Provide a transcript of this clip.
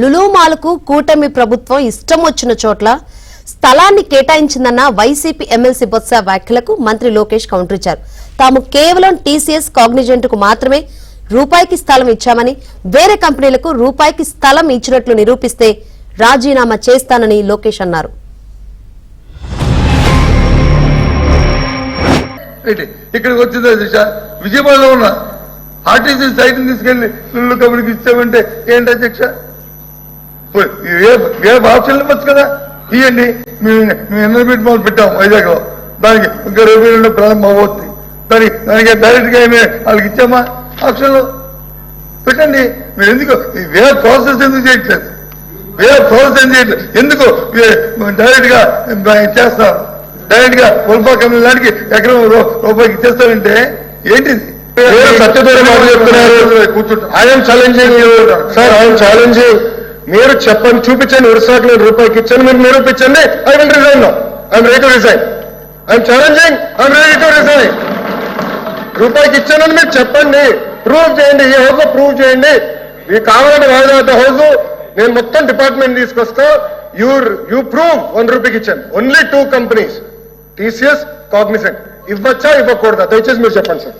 లులు మాల్కు కూటమి ప్రభుత్వం ఇష్టం వచ్చిన చోట్ల స్థలాన్ని కేటాయించిందన్న వైసీపీ ఎమ్మెల్సీ బొత్స వ్యాఖ్యలకు మంత్రి లోకేష్ కౌంటర్ ఇచ్చారు. తాము కేవలం టీసీఎస్ కాగ్నిజెంట్ కు మాత్రమే రూపాయికి స్థలం ఇచ్చామని, వేరే కంపెనీలకు రూపాయికి స్థలం ఇచ్చినట్లు నిరూపిస్తే రాజీనామా చేస్తానని లోకేష్ అన్నారు. ఇక్కడికి వచ్చింది విజయవాడలో ఉన్న ఆర్టీసీ సైట్ తీసుకెళ్లి లుల్లు కంపెనీకి ఇచ్చామంటే ఏంటి అధ్యక్ష? ఆప్షన్ ఇవ్వచ్చు కదా, ఇవ్వండి. మేము ఎన్నోబీట్ మాల్ పెట్టాం వైజాగ్ లో, దానికి ఇంకా 22 ప్రారంభం అవ్వద్ది. దానికి డైరెక్ట్ గా వాళ్ళకి ఇచ్చామా? ఆప్షన్లో పెట్టండి. మీరు ఎందుకు వేరే ప్రాసెస్ ఎందుకు చేయట్లేదు? ఎందుకు డైరెక్ట్ గా చేస్తారు? డైరెక్ట్ గా ఉల్ఫా కంపెనీ దానికి ఎకరం రూపాయికి ఇచ్చేస్తారంటే ఏంటిది? ఛాలెంజింగ్ మీరు చెప్పండి, చూపించండి. ఉరిసాకు నేను రూపాయికి ఇచ్చాను, మీరు నిరూపించండి. I will resign now. I'm ready to resign. I'm challenging. I'm ready to resign. రూపాయికి ఇచ్చానని మీరు చెప్పండి, ప్రూవ్ చేయండి. ఈ హౌస్ లో ప్రూవ్ చేయండి. మీకు కావాలంటే వాయిదా హౌస్ నేను మొత్తం డిపార్ట్మెంట్ తీసుకొస్తా. యూ ప్రూవ్ 1 రూపీకి ఇచ్చాను. Only 2 companies, TCS, Cognizant. ఇవ్వచ్చా ఇవ్వకూడదా? దయచేసి మీరు చెప్పండి సార్.